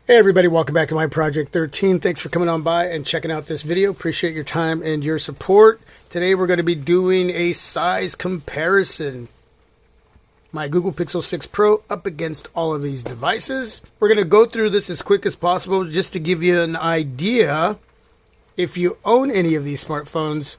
Hey everybody, welcome back to my Project 13. Thanks for coming on by and checking out this video. Appreciate your time and your support. Today we're going to be doing a size comparison. My Google Pixel 6 Pro up against all of these devices. We're going to go through this as quick as possible just to give you an idea, if you own any of these smartphones,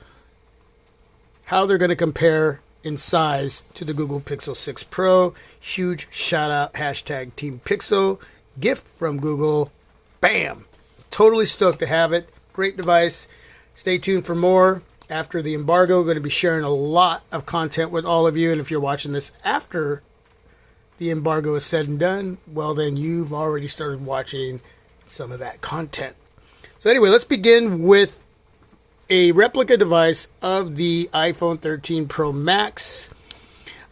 how they're going to compare in size to the Google Pixel 6 Pro. Huge shout out, hashtag Team Pixel. Gift from Google. Bam! Totally stoked to have it. Great device. Stay tuned for more. After the embargo, we're going to be sharing a lot of content with all of you. And if you're watching this after the embargo is said and done, well, then you've already started watching some of that content. So anyway, let's begin with a replica device of the iPhone 13 Pro Max.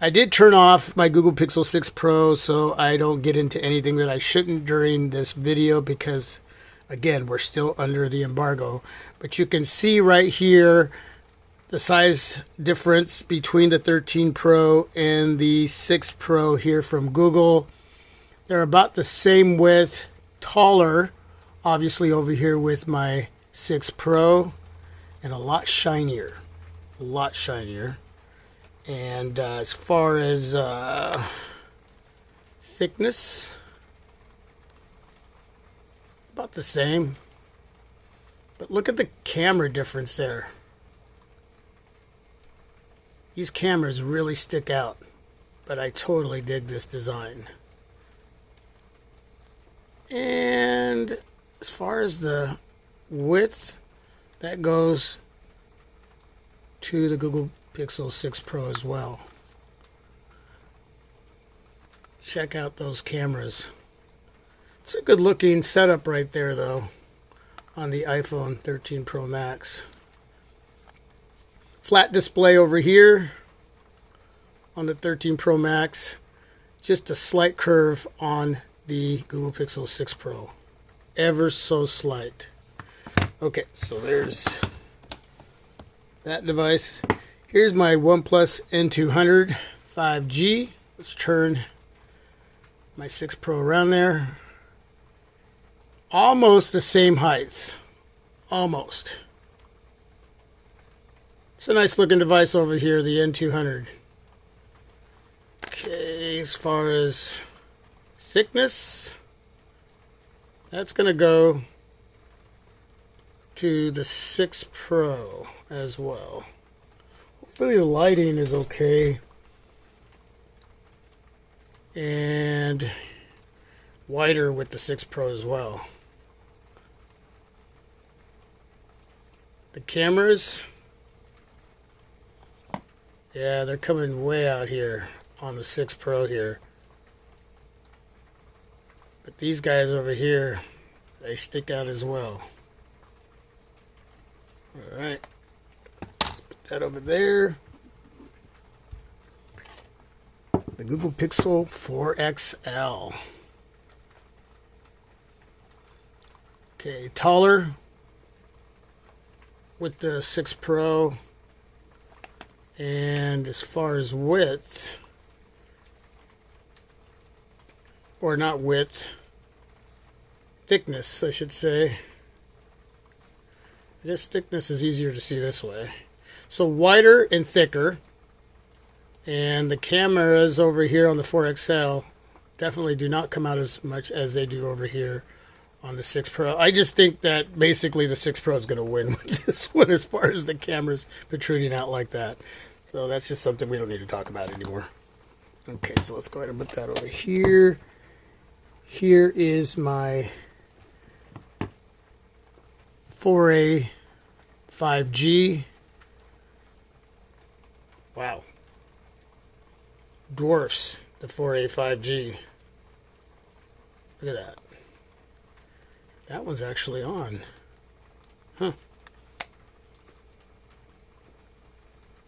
I did turn off my Google Pixel 6 Pro so I don't get into anything that I shouldn't during this video because, again, we're still under the embargo. But you can see right here the size difference between the 13 Pro and the 6 Pro here from Google. They're about the same width, taller, obviously over here with my 6 Pro, and a lot shinier. A lot shinier. And as far as thickness, about the same. But look at the camera difference there. These cameras really stick out, but I totally dig this design. And as far as the width, that goes to the Google Pixel 6 Pro as well. Check out those cameras. It's a good looking setup right there though on the iPhone 13 Pro Max. Flat display over here on the 13 Pro Max. Just a slight curve on the Google Pixel 6 Pro. Ever so slight. Okay, so there's that device. Here's my OnePlus N200 5G. Let's turn my 6 Pro around there. Almost the same height. Almost. It's a nice looking device over here, the N200. Okay, as far as thickness, that's going to go to the 6 Pro as well. Hopefully the lighting is okay. And wider with the 6 Pro as well. The cameras, yeah, they're coming way out here on the 6 Pro here. But these guys over here, they stick out as well. Alright. Let's put that over there. The Google Pixel 4 XL. Okay, taller with the 6 Pro. And as far as width, or not width, thickness, I should say. I guess thickness is easier to see this way. So wider and thicker. And the cameras over here on the 4XL definitely do not come out as much as they do over here on the 6 Pro. I just think that basically the 6 Pro is going to win with this one as far as the cameras protruding out like that. So that's just something we don't need to talk about anymore. Okay, so let's go ahead and put that over here. Here is my 4A 5G. Wow. Dwarfs the 4A 5G. Look at that. That one's actually on. Huh.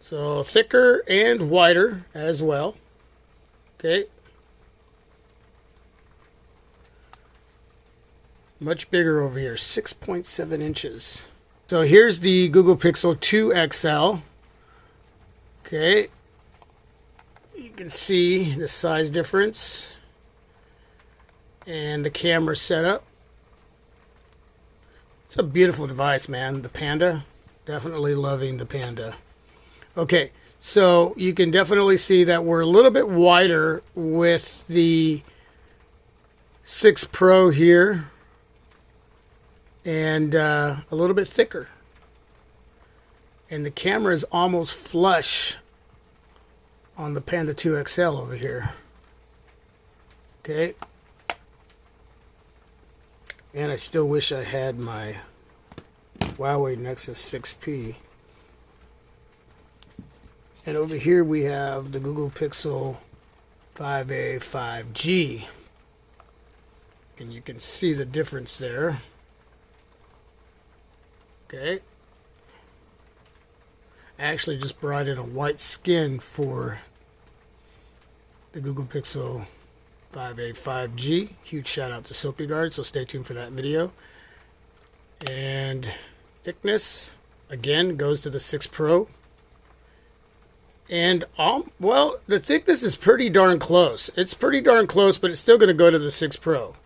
So thicker and wider as well. Okay. Much bigger over here, 6.7 inches. So here's the Google Pixel 2 XL. Okay. You can see the size difference and the camera setup. It's a beautiful device, man. The Panda, definitely loving the Panda. Okay, so you can definitely see that we're a little bit wider with the 6 Pro here, and a little bit thicker. And the camera is almost flush on the Panda 2 XL over here. Okay. And I still wish I had my Huawei Nexus 6P. And over here we have the Google Pixel 5a 5G. And you can see the difference there. Okay. I actually just brought in a white skin for the Google Pixel 5a 5G. Huge shout out to Soapy Guard, so stay tuned for that video. And thickness, again, goes to the 6 Pro. And, well, the thickness is pretty darn close. It's pretty darn close, but it's still going to go to the 6 Pro.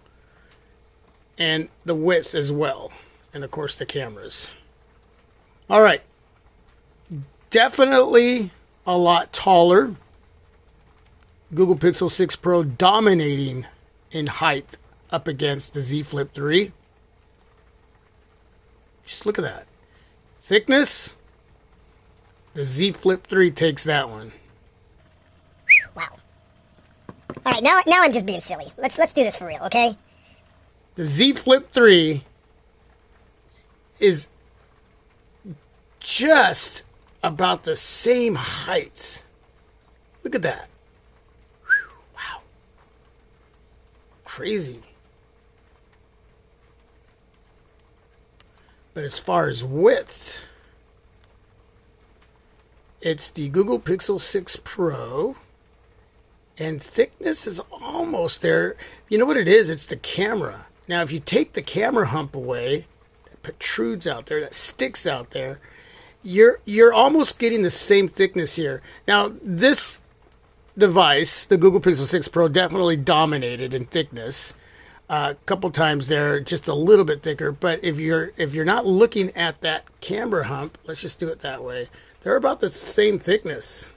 And the width as well. And, of course, the cameras. All right. Definitely a lot taller. Google Pixel 6 Pro dominating in height up against the Z Flip 3. Just look at that. Thickness, the Z Flip 3 takes that one. Wow. All right, now I'm just being silly. Let's do this for real, okay? The Z Flip 3 is just about the same height. Look at that. Wow. Crazy. But as far as width, it's the Google Pixel 6 Pro, and thickness is almost there. You know what it is? It's the camera. Now, if you take the camera hump away, that protrudes out there, that sticks out there, you're almost getting the same thickness here. Now, this device, the Google Pixel 6 Pro, definitely dominated in thickness. A couple times there, just a little bit thicker. But if you're not looking at that camera hump, let's just do it that way. They're about the same thickness,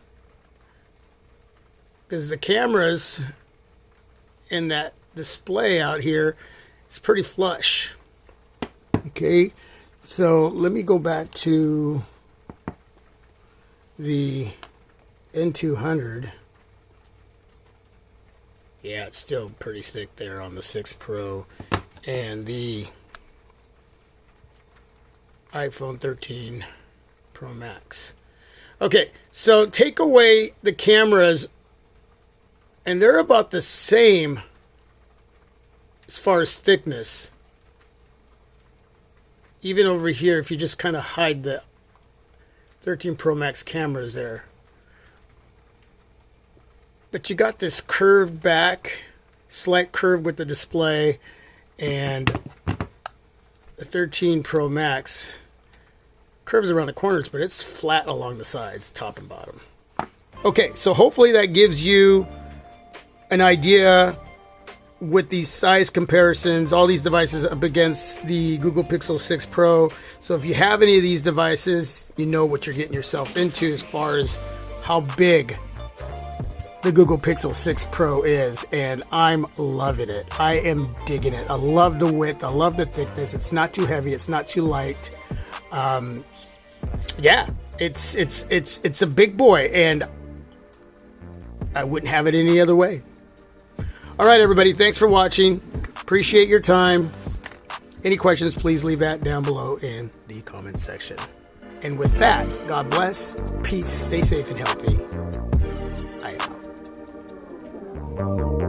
because the cameras in that display out here is pretty flush. Okay, so let me go back to the N200. Yeah, it's still pretty thick there on the 6 Pro and the iPhone 13 Pro Max. Okay, so take away the cameras, and they're about the same as far as thickness. Even over here, if you just kind of hide the 13 Pro Max cameras there. But you got this curved back, slight curve with the display, and the 13 Pro Max curves around the corners, but it's flat along the sides, top and bottom. Okay, so hopefully that gives you an idea with these size comparisons, all these devices up against the Google Pixel 6 Pro. So if you have any of these devices, you know what you're getting yourself into as far as how big the Google Pixel 6 Pro is, and I'm loving it. I am digging it. I love the width. I love the thickness. It's not too heavy. It's not too light. Yeah, it's a big boy, and I wouldn't have it any other way. All right, everybody. Thanks for watching. Appreciate your time. Any questions, please leave that down below in the comment section. And with that, God bless, peace, stay safe and healthy. I am out.